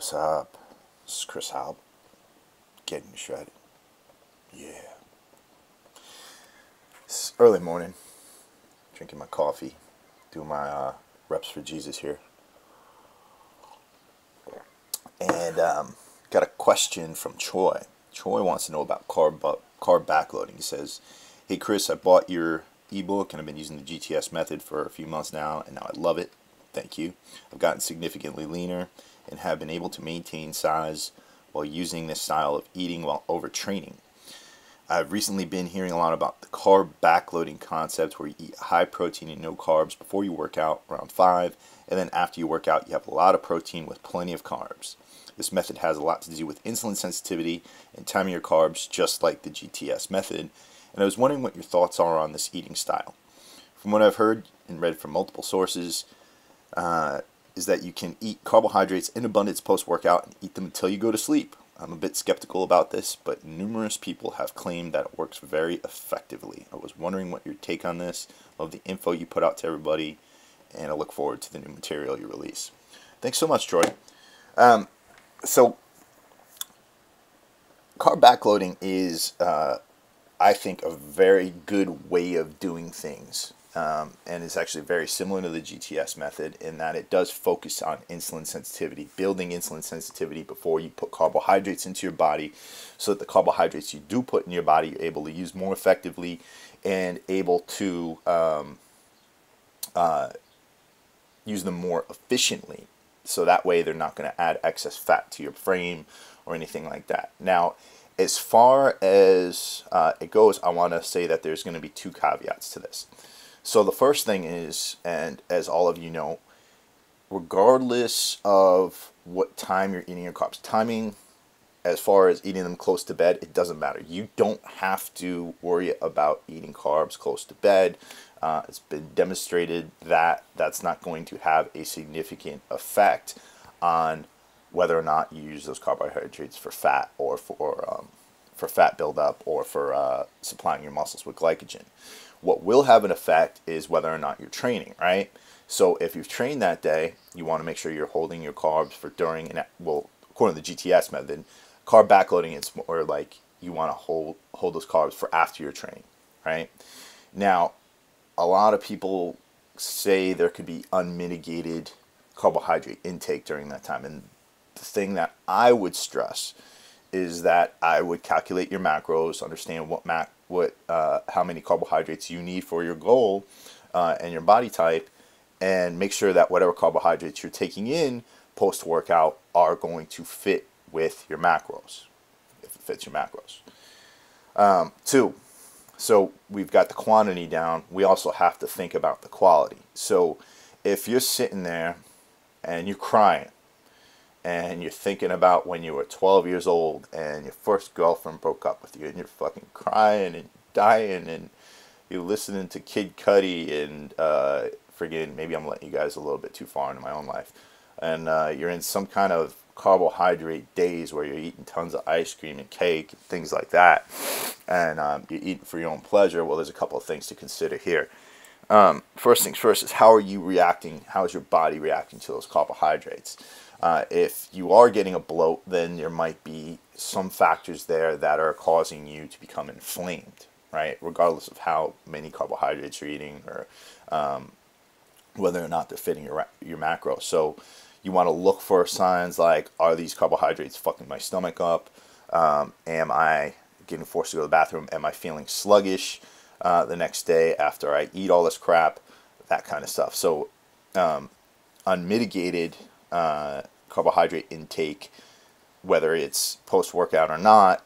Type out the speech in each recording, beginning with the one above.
What's up? This is Chris Halb, getting shredded. Yeah. It's early morning, drinking my coffee, doing my reps for Jesus here. And got a question from Troy. Troy wants to know about carb backloading. He says, "Hey Chris, I bought your ebook and I've been using the GTS method for a few months now, and now I love it. Thank you. I've gotten significantly leaner and have been able to maintain size while using this style of eating while overtraining. I've recently been hearing a lot about the carb backloading concept, where you eat high protein and no carbs before you work out, around 5, and then after you work out you have a lot of protein with plenty of carbs. This method has a lot to do with insulin sensitivity and timing your carbs, just like the GTS method, and I was wondering what your thoughts are on this eating style. From what I've heard and read from multiple sources, is that you can eat carbohydrates in abundance post-workout and eat them until you go to sleep. I'm a bit skeptical about this, but numerous people have claimed that it works very effectively. I was wondering what your take on this. Love the info you put out to everybody, and I look forward to the new material you release." Thanks so much, Troy. So carb backloading is, I think, a very good way of doing things. And it's actually very similar to the GTS method in that it does focus on insulin sensitivity, building insulin sensitivity before you put carbohydrates into your body, so that the carbohydrates you do put in your body you're able to use more effectively and able to use them more efficiently. So that way they're not going to add excess fat to your frame or anything like that. Now, as far as it goes, I want to say that there's going to be two caveats to this. So the first thing is, and as all of you know, regardless of what time you're eating your carbs, timing as far as eating them close to bed, it doesn't matter. You don't have to worry about eating carbs close to bed. It's been demonstrated that that's not going to have a significant effect on whether or not you use those carbohydrates for fat or for fat buildup or for supplying your muscles with glycogen. What will have an effect is whether or not you're training, right? So if you've trained that day, you want to make sure you're holding your carbs for during, and well, according to the GTS method, carb backloading, it's more like you want to hold those carbs for after your training, right? Now, a lot of people say there could be unmitigated carbohydrate intake during that time, and the thing that I would stress is that I would calculate your macros, understand how many carbohydrates you need for your goal and your body type, and make sure that whatever carbohydrates you're taking in post-workout are going to fit with your macros, if it fits your macros. 2, so we've got the quantity down. We also have to think about the quality. So if you're sitting there and you're crying, and you're thinking about when you were 12 years old and your first girlfriend broke up with you, and you're fucking crying and dying, and you're listening to Kid Cudi and friggin', maybe I'm letting you guys a little bit too far into my own life, and you're in some kind of carbohydrate days where you're eating tons of ice cream and cake and things like that, and you're eating for your own pleasure. Well, there's a couple of things to consider here. First things first is, how are you reacting? How is your body reacting to those carbohydrates? If you are getting a bloat, then there might be some factors there that are causing you to become inflamed, right? Regardless of how many carbohydrates you're eating or whether or not they're fitting your macros. So you want to look for signs like, are these carbohydrates fucking my stomach up? Am I getting forced to go to the bathroom? Am I feeling sluggish the next day after I eat all this crap? That kind of stuff. So unmitigated carbohydrate intake, whether it's post-workout or not,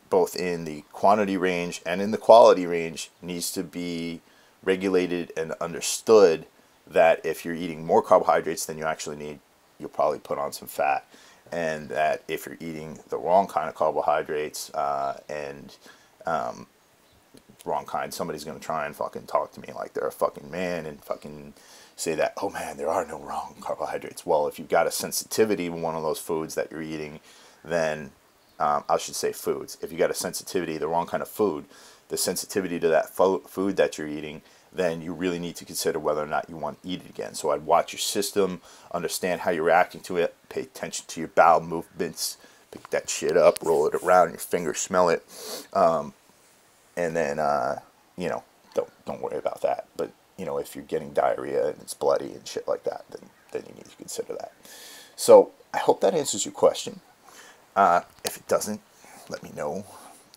both in the quantity range and in the quality range, needs to be regulated and understood, that if you're eating more carbohydrates than you actually need, you'll probably put on some fat, and that if you're eating the wrong kind of carbohydrates wrong kind, somebody's going to try and fucking talk to me like they're a fucking man and fucking say that, oh man, there are no wrong carbohydrates. Well, if you've got a sensitivity with one of those foods that you're eating, then I should say foods. If you got a sensitivity, the wrong kind of food, the sensitivity to that food that you're eating, then you really need to consider whether or not you want to eat it again. So I'd watch your system, understand how you're reacting to it, pay attention to your bowel movements, pick that shit up, roll it around in your fingers, smell it, and then you know, don't worry about that. But you know, if you're getting diarrhea and it's bloody and shit like that, then you need to consider that. So I hope that answers your question. If it doesn't, let me know.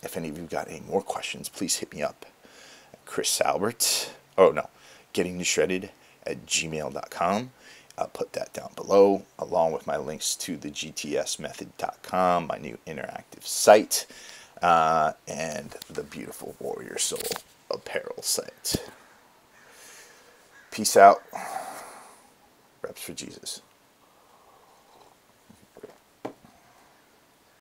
If any of you got any more questions, please hit me up at Chris Albert. Oh no, gettingtoshredded@gmail.com. I'll put that down below, along with my links to the gtsmethod.com, my new interactive site, and the beautiful Warrior Soul apparel site. Peace out. Reps for Jesus.